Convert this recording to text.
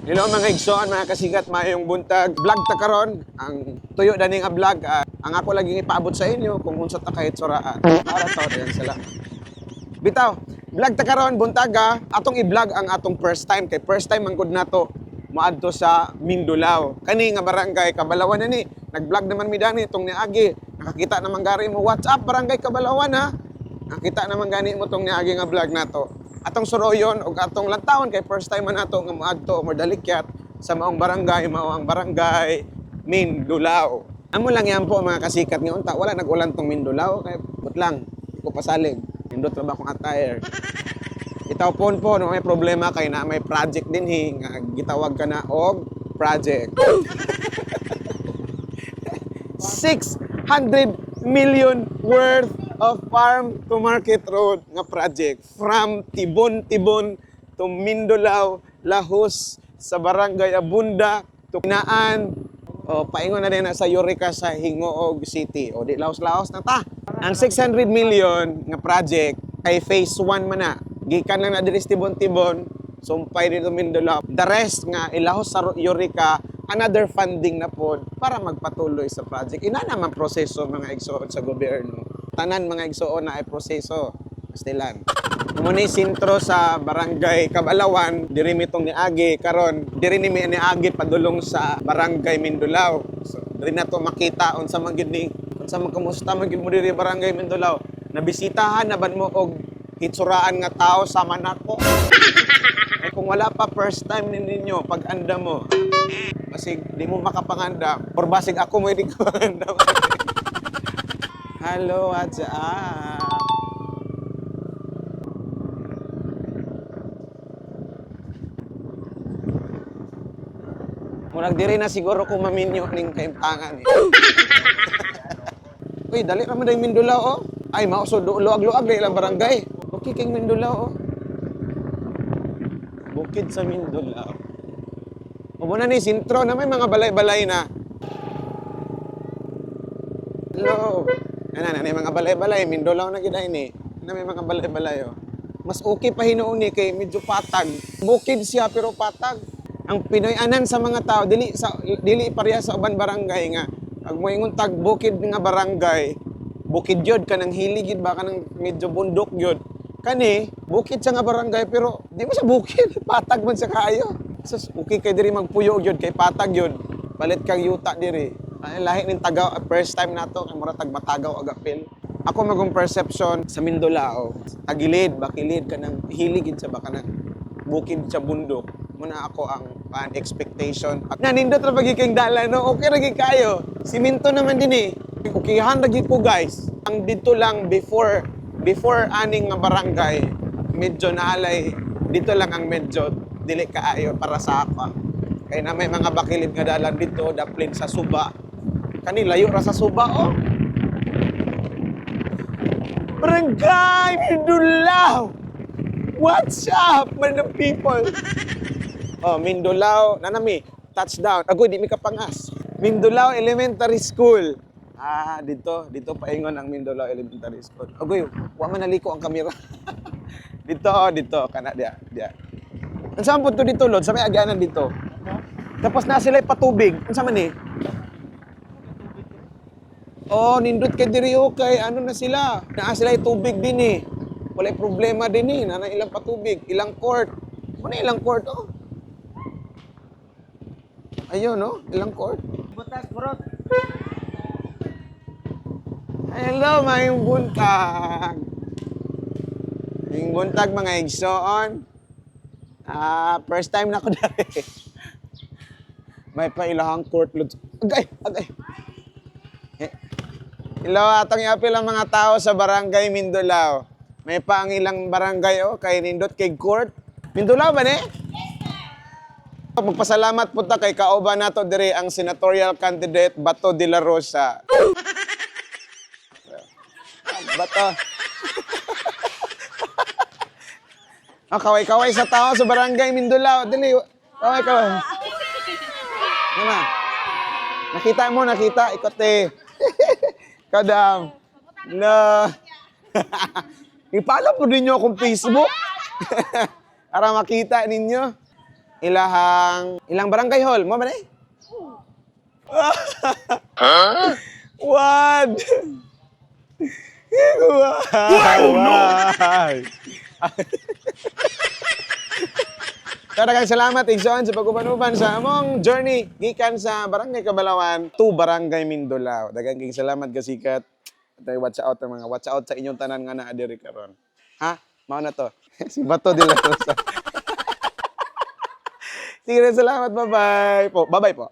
Hello mga igsoon, mga kasigat, mayong buntag. Vlog ta karon, ang tuyo dani nga vlog. Ang ako laging ipaabot sa inyo kung unsa ta kahit suraan. Para to din sila. Bitaw, vlog ta karon buntag atong i-vlog ang atong first time kay first time manggod nato moadto sa Mindulao. Kani nga barangay Kabalawan na ni. Nag-vlog naman mi dani itong niagi. Nakakita naman gari mo WhatsApp barangay Kabalawan ha. Nakita naman gani mo tong niagi nga vlog nato. Atong suroyon o atong lantawon kay first time man nato nga moadto or dalikyat sa maong barangay, mao ang barangay Mindulao. Amo lang yan po mga kasikat nga unta, wala nag-ulan tong Mindulao kay butlang ko pasalig. Nindot ra ba akong attire. Itaw po no may problema kay na may project din nga gitawag ka na og project. 600 million worth of farm to market road nga project from Tibon-Tibon to Mindulao, Lahos sa barangay Abunda to Kinaan o paingon na din na sa Eureka sa Hingoog City o di Lahos-Lahos na ta. Ang 600 million nga project ay phase 1 man na. Gikan lang na diri sa Tibon-Tibon, sumpay dito Mindulao. The rest nga ilahos sa Eureka, another funding na po para magpatuloy sa project. Ina naman proseso mga igsoon sa gobyerno. Tanan mga igsoon na ay proseso. Pastilan. Muna sintro sa barangay Kabalawan, diri mitong niagi karon, diri ni niagi padulong sa barangay Mindulao. So, diri na to makita unsa man gid ni, unsa man kamusta man gid mo diri barangay Mindulao. Nabisitahan na ban mo og hitsuraan nga tao sama nako. Ay kung wala pa first time ninyo pag anda mo. Basig di mo makapanganda or basig ako mo hindi ka panganda. Hello, what's up? Murag diri na siguro ko maminyo ning kaimtangan. Uy, dali ra man day Mindulao oh. Ay mao so luag-luag day lang barangay. Okay king Mindulao oh. Bukid sa Mindulao. Muna ni sintro na may mga balay-balay na. Hello. Ana na mga balay-balay Mindulao na gid ni. Na may mga balay-balay oh. Mas okay pa hinuon ni kay medyo patag. Bukid siya pero patag. Ang Pinoy-anan sa mga tao dili pareha sa uban barangay nga ag moingon tag bukid nga barangay. Bukid yod kanang hilig gid ba kanang medyo bundok yod. Kani bukid sa nga barangay pero di mo sa bukid, patag man sa kaayo. Sus, okay kay diri magpuyo yod kay patag yod. Palit kang yuta diri. Ay lahi ning tagaw first time nato kay mura tag matagaw ag apil. Ako magong perception sa Mindulao. Tagilid, bakilid kanang hilig gid sa ba kanang bukid sa bundok. Muna ako ang expectation. Nanindot ra pagi kang dalan no. Okay ra gid kayo. Siminto naman din eh. Okayhan lagi ko guys. Ang dito lang before aning nga barangay, medyo naalay dito lang ang medyo dili kaayo para sa ako. Kaya na may mga bakilid nga dalan dito, daplin sa Suba. Kani layo ra sa Suba oh. Barangay Mindulao. What's up, man the people? Oh, Mindulao, nanami, touchdown. Agoy, di mi kapangas. Mindulao Elementary School. Dito paingon ang Mindulao Elementary School. Agoy, wa man naliko ang kamera. dito, kana dia. Unsa man pud dito, Lord? Sa may agyanan dito. Tapos na sila patubig. Unsa man ni? Oh, nindot kay diri okay. Ano na sila? Naa sila tubig din eh. Wala problema din eh. Nana ilang patubig, ilang court. Ano ilang court oh? Ayun no, ilang court. Butas burot. Hello, mayong buntag. Mayong buntag mga igsoon. First time na ko dali. May pailahang court load. Agay. Hello, atong iapil ang mga tao sa barangay Mindulao. May pa ang ilang barangay oh, kay nindot kay court. Mindulao ba ni? Magpasalamat po ta kay kauban nato diri ang senatorial candidate Bato de la Rosa. Bato. Kaway-kaway sa tao sa barangay Mindulao. Dili, kaway-kaway. Ano? Nakita. Ikot eh. Kadam. No. I-follow po ninyo akong Facebook. Para makita ninyo. ilang barangay hall mo ba ni? What? Why? Daghang salamat Igsoon sa pag-uban-uban sa among journey gikan sa Barangay Cabalawan to Barangay Mindolao. Daghang salamat kasikat. Watch out ang mga watch out sa inyong tanan nga naa diri karon. Ha? Mao na to. Si Bato de la Rosa. Sige, salamat. Bye-bye po. Bye-bye po.